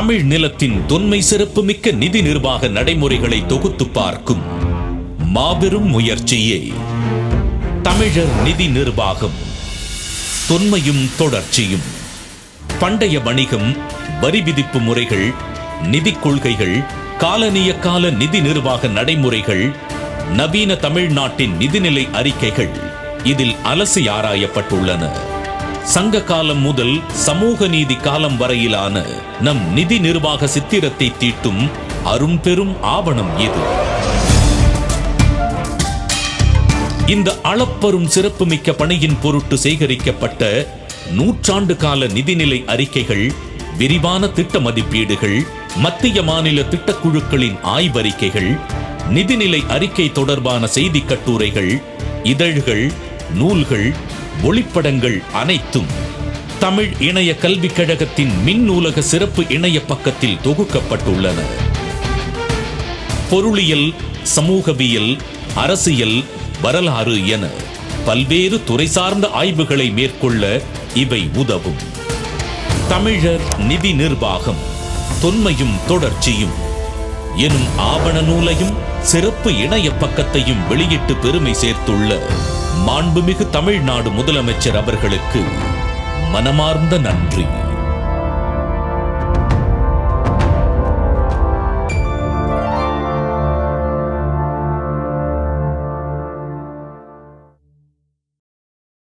தமிழ் நிலத்தின் தொன்மை சிறப்புமிக்க நிதி நிர்வாக நடைமுறைகளை தொகுத்து பார்க்கும் மாபெரும் முயற்சியே தமிழர் நிதி நிர்வாகம். தொன்மையும் தொடர்ச்சியும். பண்டைய வணிகம், வரி விதிப்பு முறைகள், நிதி கொள்கைகள், காலனிய கால நிதி நிர்வாக நடைமுறைகள், நவீன தமிழ்நாட்டின் நிதிநிலை அறிக்கைகள் இதில் அலசி ஆராயப்பட்டுள்ளன. சங்க காலம் முதல் சமூக நீதி காலம் வரையிலான நம் நிதி நிர்வாக சித்திரத்தை தீட்டும் அரும்பெரும் ஆவணம் இது. இந்த அளப்பரும் சிறப்புமிக்க பணியின் பொருட்டு சேகரிக்கப்பட்ட நூற்றாண்டு கால நிதிநிலை அறிக்கைகள், விரிவான திட்ட மதிப்பீடுகள், மத்திய மாநில திட்டக்குழுக்களின் ஆய்வறிக்கைகள், நிதிநிலை அறிக்கை தொடர்பான செய்தி கட்டுரைகள், இதழ்கள், நூல்கள், ஒளிப்படங்கள் அனைத்தும் தமிழ் இணைய கல்விக் கழகத்தின் மின் நூலக சிறப்பு இணைய பக்கத்தில் தொகுக்கப்பட்டுள்ளன. பொருளியல், சமூகவியல், அரசியல், வரலாறு என பல்வேறு துறை சார்ந்த ஆய்வுகளை மேற்கொள்ள இவை உதவும். தமிழர் நிதி நிர்வாகம், தொன்மையும் தொடர்ச்சியும் எனும் ஆவண நூலையும் சிறப்பு இணைய பக்கத்தையும் வெளியிட்டு பெருமை சேர்த்துள்ள மாண்புமிகு தமிழ்நாடு முதலமைச்சர் அவர்களுக்கு மனமார்ந்த நன்றி.